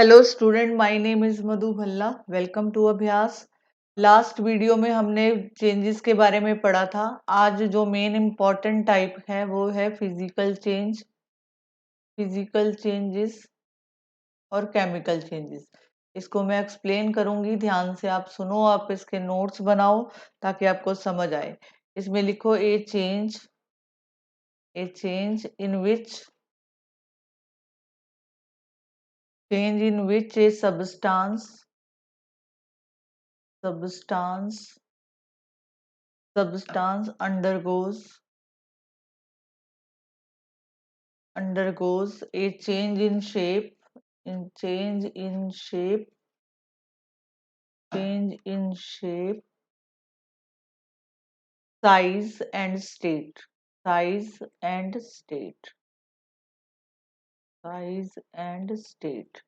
Hello student, my name is Madhu Bhalla. Welcome to Abhyas. Last video में हमने changes के बारे में पढ़ा था। आज जो मेन इम्पॉर्टेंट टाइप है वो है फिजिकल चेंजेस और केमिकल चेंजेस। इसको मैं एक्सप्लेन करूंगी, ध्यान से आप सुनो, आप इसके नोट्स बनाओ ताकि आपको समझ आए। इसमें लिखो ए change in which A substance undergoes a change in shape, change in shape, size and state, size and state, size and state।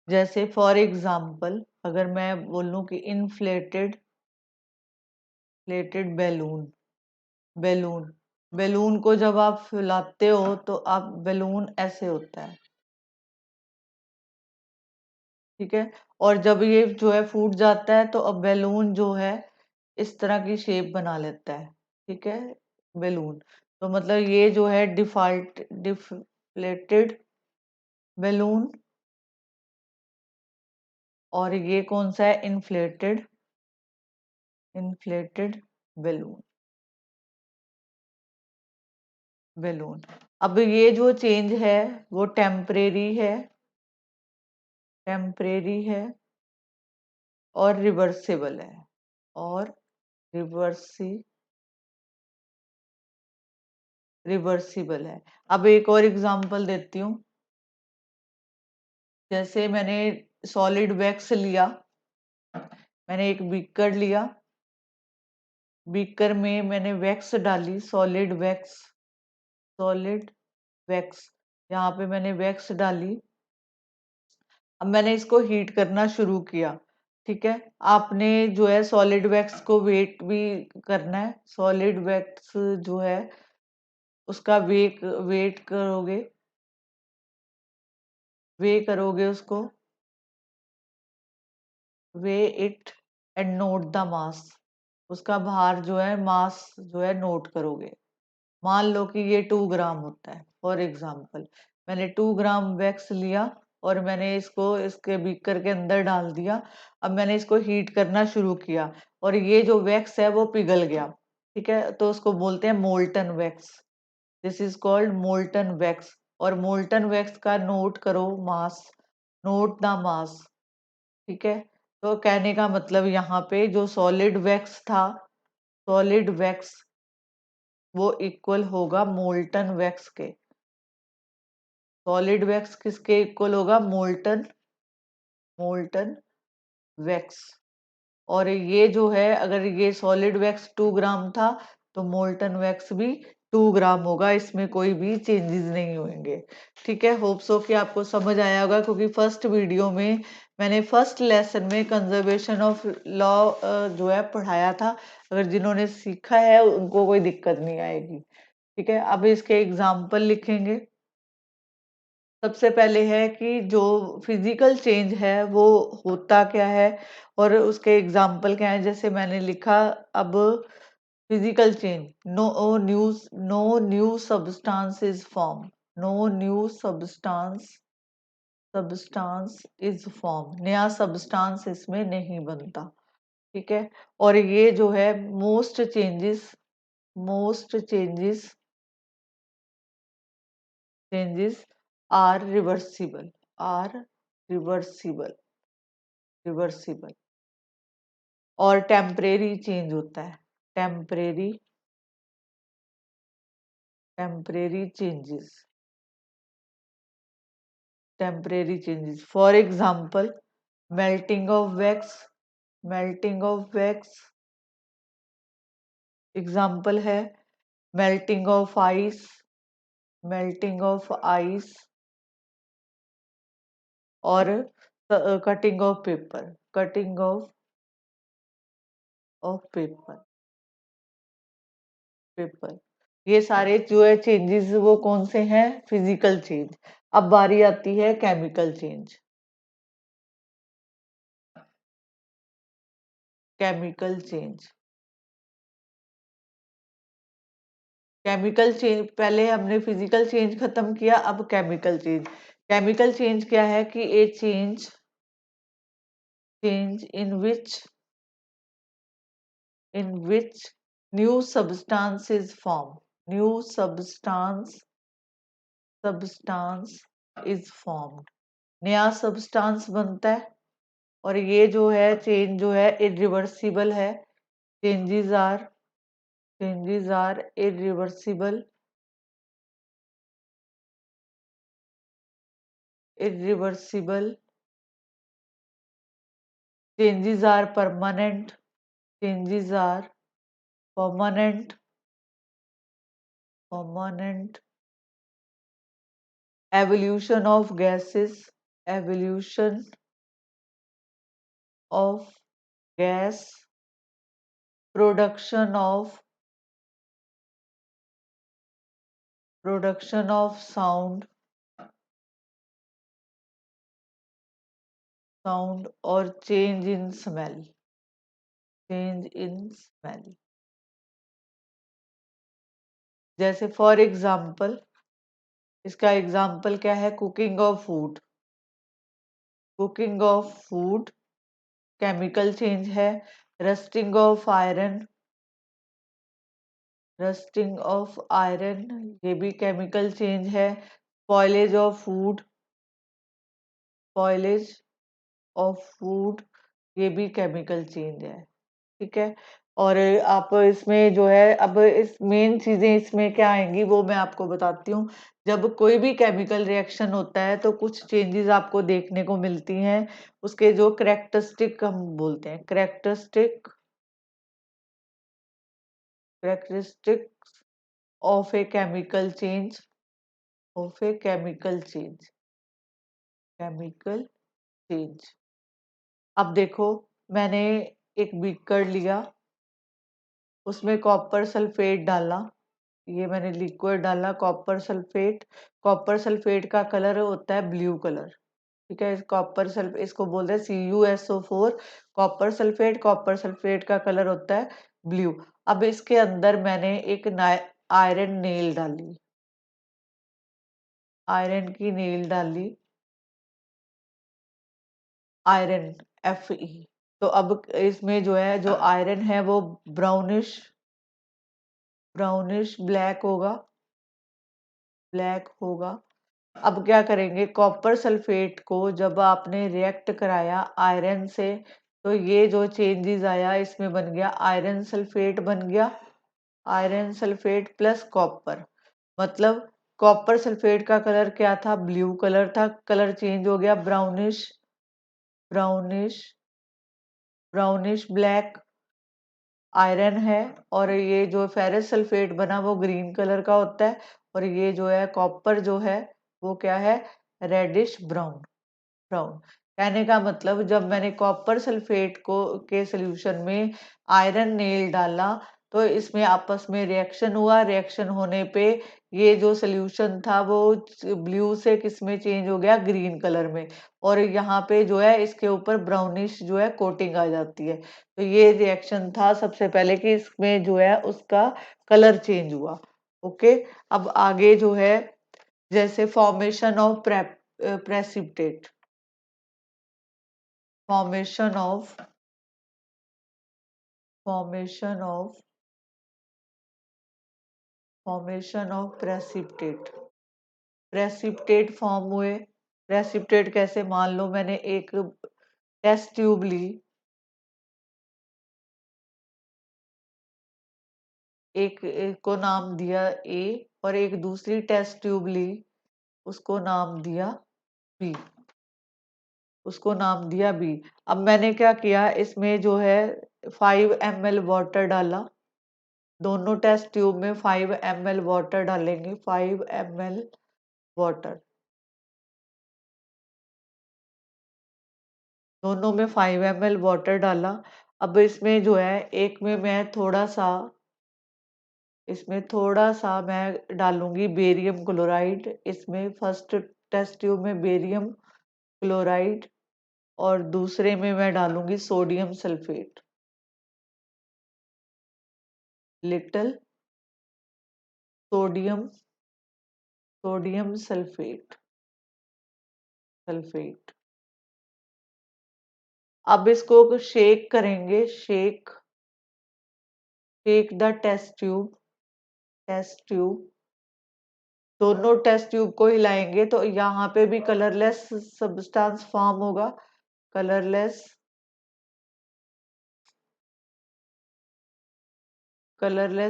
जैसे फॉर एग्जाम्पल अगर मैं बोलूं कि इन्फ्लेटेड बैलून बैलून बैलून को जब आप फुलाते हो तो आप बैलून ऐसे होता है, ठीक है। और जब ये जो है फूट जाता है तो अब बैलून जो है इस तरह की शेप बना लेता है, ठीक है, बैलून। तो मतलब ये जो है डिफ्लेटेड बैलून, और ये कौन सा है, इन्फ्लेटेड बैलून बैलून। अब ये जो चेंज है वो टेम्परेरी है और रिवर्सिबल है, और रिवर्सी रिवर्सिबल है। अब एक और एग्जांपल देती हूँ। जैसे मैंने सॉलिड वैक्स लिया, मैंने एक बीकर लिया, बीकर में मैंने वैक्स डाली, सॉलिड वैक्स यहाँ पे मैंने वैक्स डाली। अब मैंने इसको हीट करना शुरू किया, ठीक है। आपने जो है सॉलिड वैक्स को वेट भी करना है, सॉलिड वैक्स जो है उसका वेट करोगे उसको, way it and note the mass, उसका भार जो है, मास जो है नोट करोगे। मान लो कि ये 2 ग्राम होता है, फॉर एग्जाम्पल मैंने 2 ग्राम वैक्स लिया और मैंने इसको इसके बीकर के अंदर डाल दिया। अब मैंने इसको हीट करना शुरू किया और ये जो वैक्स है वो पिघल गया, ठीक है। तो उसको बोलते हैं molten wax, this is called molten wax. और मोल्टन वैक्स का नोट करो मास, नोट द मास, ठीक है। तो कहने का मतलब यहाँ पे जो सॉलिड वैक्स वो इक्वल होगा मोल्टन वैक्स के। सॉलिड वैक्स किसके इक्वल होगा, मोल्टन वैक्स। और ये जो है, अगर ये सॉलिड वैक्स 2 ग्राम था तो मोल्टन वैक्स भी 2 ग्राम होगा, इसमें कोई भी चेंजेस नहीं होंगे, ठीक है। होप सो कि आपको समझ आया होगा, क्योंकि फर्स्ट वीडियो में मैंने फर्स्ट लेसन में कंजर्वेशन ऑफ लॉ जो है पढ़ाया था। अगर जिन्होंने सीखा है उनको कोई दिक्कत नहीं आएगी, ठीक है। अब इसके एग्जाम्पल लिखेंगे। सबसे पहले है कि जो फिजिकल चेंज है वो होता क्या है और उसके एग्जाम्पल क्या है। जैसे मैंने लिखा, अब physical change, no new substance is form, no new substance is form, नया सब्सटेंस इसमें नहीं बनता, ठीक है। और ये जो है most changes are reversible reversible. और टेम्परेरी चेंज होता है, temporary changes for example melting of wax example है, मेल्टिंग ऑफ आइस और कटिंग ऑफ पेपर। ये सारे जो है चेंजेस वो कौन से हैं, फिजिकल चेंज। अब बारी आती है chemical change. Chemical change. Chemical change, पहले हमने फिजिकल चेंज खत्म किया, अब केमिकल चेंज। केमिकल चेंज क्या है कि ए change in which new substance is formed, new substance is formed, नया सब्सटेंस बनता है। और ये जो है चेंज जो है इरिवर्सिबल है। Changes are irreversible, changes are permanent, changes are permanent, evolution of gases, evolution of gas, production of sound और change in smell, जैसे फॉर एग्जाम्पल, इसका एग्जाम्पल क्या है, cooking of food chemical change है। Rusting of iron ये भी chemical change है। Spoilage of food ये भी केमिकल चेंज है। ठीक है। और आप इसमें जो है, अब इस मेन चीजें इसमें क्या आएंगी वो मैं आपको बताती हूँ। जब कोई भी केमिकल रिएक्शन होता है तो कुछ चेंजेस आपको देखने को मिलती हैं, उसके जो करेक्टरिस्टिक हम बोलते हैं, characteristic of A chemical change, chemical change. अब देखो, मैंने एक बीकर लिया, उसमें कॉपर सल्फेट डाला, ये मैंने लिक्विड डाला कॉपर सल्फेट का कलर होता है ब्लू कलर। ठीक है, इसको बोलते हैं CuSO4 कॉपर सल्फेट का कलर होता है ब्लू। अब इसके अंदर मैंने एक आयरन नेल डाली, आयरन की नेल डाली, आयरन Fe। तो अब इसमें जो है, जो आयरन है वो ब्राउनिश ब्लैक होगा। अब क्या करेंगे, कॉपर सल्फेट को जब आपने रिएक्ट कराया आयरन से, तो ये जो चेंजेस आया इसमें बन गया आयरन सल्फेट प्लस कॉपर। मतलब कॉपर सल्फेट का कलर क्या था, ब्लू कलर था, कलर चेंज हो गया ब्राउनिश ब्लैक आयरन है। और ये जो फेरस सल्फेट बना वो ग्रीन कलर का होता है। और ये जो है कॉपर जो है वो क्या है, रेडिश ब्राउन। कहने का मतलब, जब मैंने कॉपर सल्फेट को के सोल्यूशन में आयरन नेल डाला तो इसमें आपस में रिएक्शन हुआ, रिएक्शन होने पे ये जो सोल्यूशन था वो ब्लू से किस में चेंज हो गया, ग्रीन कलर में। और यहाँ पे जो है इसके ऊपर ब्राउनिश जो है कोटिंग आ जाती है। तो ये रिएक्शन था सबसे पहले कि इसमें जो है उसका कलर चेंज हुआ। ओके। अब आगे जो है, जैसे formation of precipitate, formation of precipitate form हुए। प्रेसिपिटेट कैसे, मान लो मैंने एक टेस्ट ट्यूब ली, एक को नाम दिया ए, और एक दूसरी टेस्ट ट्यूब ली, उसको नाम दिया बी, अब मैंने क्या किया, इसमें जो है 5 ml वाटर डाला, दोनों टेस्ट ट्यूब में 5 ml वाटर डालेंगे, 5 ml वाटर, दोनों में 5 ml वाटर डाला। अब इसमें जो है एक में मैं थोड़ा सा मैं डालूंगी बेरियम क्लोराइड, इसमें फर्स्ट टेस्ट ट्यूब में बेरियम क्लोराइड, और दूसरे में मैं डालूंगी sodium sulphate. Little sodium sulphate अब इसको शेक करेंगे, शेक द टेस्ट ट्यूब दोनों टेस्ट ट्यूब को हिलाएंगे तो यहाँ पे भी कलरलेस सब्सटेंस फॉर्म होगा, कलरलेस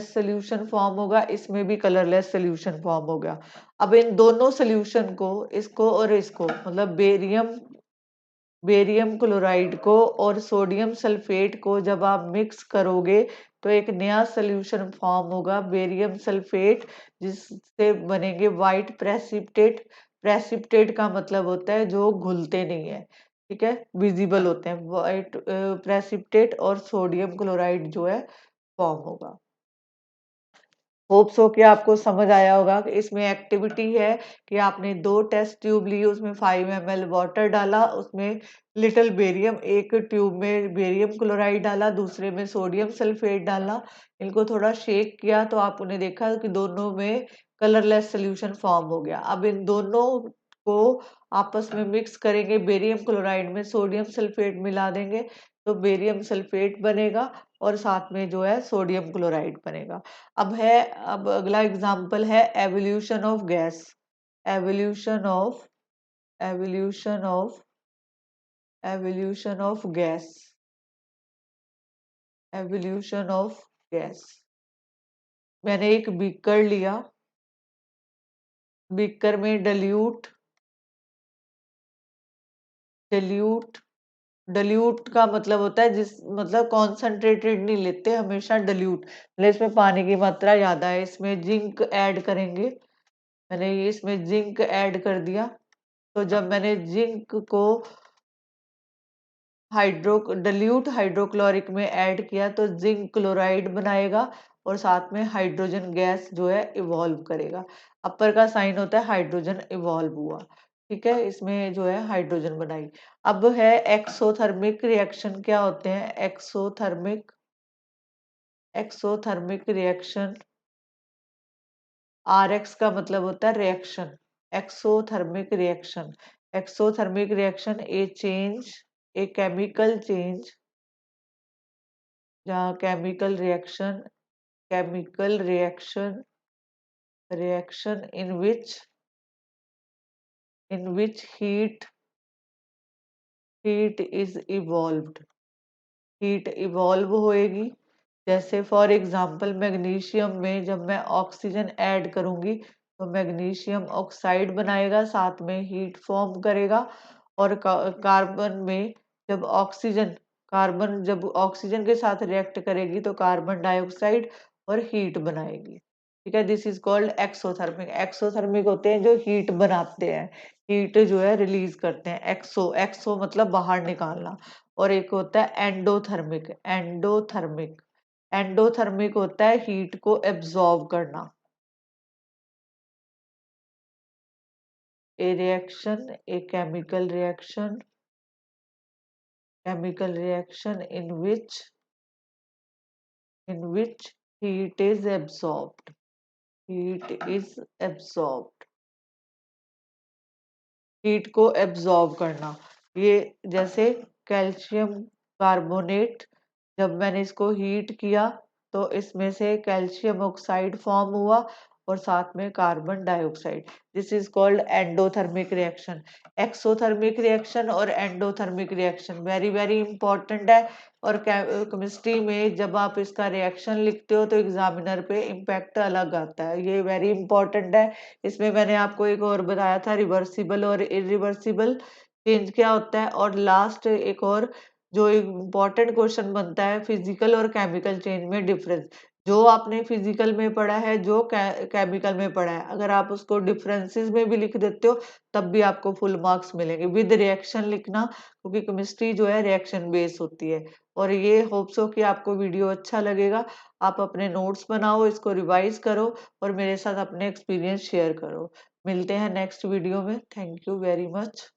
सोल्यूशन फॉर्म होगा, इसमें भी कलरलेस सोल्यूशन फॉर्म हो गया। अब इन दोनों सोल्यूशन को, इसको और इसको, मतलब बेरियम क्लोराइड को और सोडियम सल्फेट को जब आप मिक्स करोगे तो एक नया सोल्यूशन फॉर्म होगा, बेरियम सल्फेट, जिससे बनेंगे वाइट प्रेसिपिटेट। प्रेसिपिटेट का मतलब होता है जो घुलते नहीं है, ठीक है, विजिबल होते हैं, वाइट प्रेसिपिटेट और सोडियम क्लोराइड जो है फॉर्म होगा। होप सो कि आपको समझ आया होगा कि इसमें एक्टिविटी है कि आपने 2 टेस्ट ट्यूब ली, उसमें 5 ml वाटर डाला, उसमें लिटिल बेरियम, एक ट्यूब में बेरियम क्लोराइड डाला, दूसरे में सोडियम सल्फेट डाला, इनको थोड़ा शेक किया तो आपने देखा कि दोनों में कलरलेस सोल्यूशन फॉर्म हो गया। अब इन दोनों को आपस में मिक्स करेंगे, बेरियम क्लोराइड में सोडियम सल्फेट मिला देंगे तो बेरियम सल्फेट बनेगा और साथ में जो है सोडियम क्लोराइड बनेगा। अब अगला एग्जाम्पल है evolution of gas, evolution of evolution of evolution of gas evolution of gas. मैंने एक बीकर लिया, बीकर में डल्यूट डल्यूट का मतलब होता है जिस मतलब कॉन्सेंट्रेटेड नहीं लेते, हमेशा डल्यूट, मतलब इसमें पानी की मात्रा ज्यादा है, इसमें जिंक ऐड करेंगे। मैंने ये इसमें जिंक ऐड कर दिया, तो जब मैंने जिंक को डल्यूट हाइड्रोक्लोरिक में ऐड किया तो जिंक क्लोराइड बनाएगा और साथ में हाइड्रोजन गैस जो है इवॉल्व करेगा। अपर का साइन होता है हाइड्रोजन इवॉल्व हुआ, ठीक है, इसमें जो है हाइड्रोजन बनाई। अब है एक्सोथर्मिक रिएक्शन, क्या होते हैं एक्सोथर्मिक रिएक्शन, आर एक्स का मतलब होता है reaction, exothermic reaction a chemical change, जहाँ chemical reaction in which heat is evolved, heat evolve होएगी। जैसे फॉर एग्जांपल मैग्नीशियम में जब मैं ऑक्सीजन ऐड करूंगी तो मैग्नीशियम ऑक्साइड बनाएगा, साथ में हीट फॉर्म करेगा। और कार्बन में जब ऑक्सीजन के साथ रिएक्ट करेगी तो कार्बन डाइऑक्साइड और हीट बनाएगी, ठीक है। This is called exothermic. Exothermic होते हैं जो हीट बनाते हैं, हीट जो है रिलीज करते हैं, एक्सो मतलब बाहर निकालना। और एक होता है एंडोथर्मिक होता है हीट को एब्जॉर्ब करना। A chemical reaction in which heat is absorbed, heat को एब्जॉर्ब करना। ये जैसे कैल्शियम कार्बोनेट, जब मैंने इसको हीट किया तो इसमें से कैल्शियम ऑक्साइड फॉर्म हुआ और साथ में carbon dioxide. This is called endothermic reaction. Exothermic reaction और endothermic reaction very very important है। और केमिस्ट्री में जब आप इसका रिएक्शन लिखते हो तो एग्जामिनर पे इम्पैक्ट अलग आता है, ये वेरी इंपॉर्टेंट है। इसमें मैंने आपको एक और बताया था रिवर्सिबल और इरिवर्सिबल चेंज क्या होता है, और लास्ट एक और जो इम्पोर्टेंट क्वेश्चन बनता है फिजिकल और केमिकल चेंज में डिफरेंस। जो आपने फिजिकल में पढ़ा है, जो केमिकल में पढ़ा है, अगर आप उसको डिफरेंसेस में भी लिख देते हो तब भी आपको फुल मार्क्स मिलेंगे। विद रिएक्शन लिखना, क्योंकि केमिस्ट्री जो है रिएक्शन बेस होती है। और ये होप्स हो कि आपको वीडियो अच्छा लगेगा। आप अपने नोट्स बनाओ, इसको रिवाइज करो और मेरे साथ अपने एक्सपीरियंस शेयर करो। मिलते हैं नेक्स्ट वीडियो में। Thank you very much.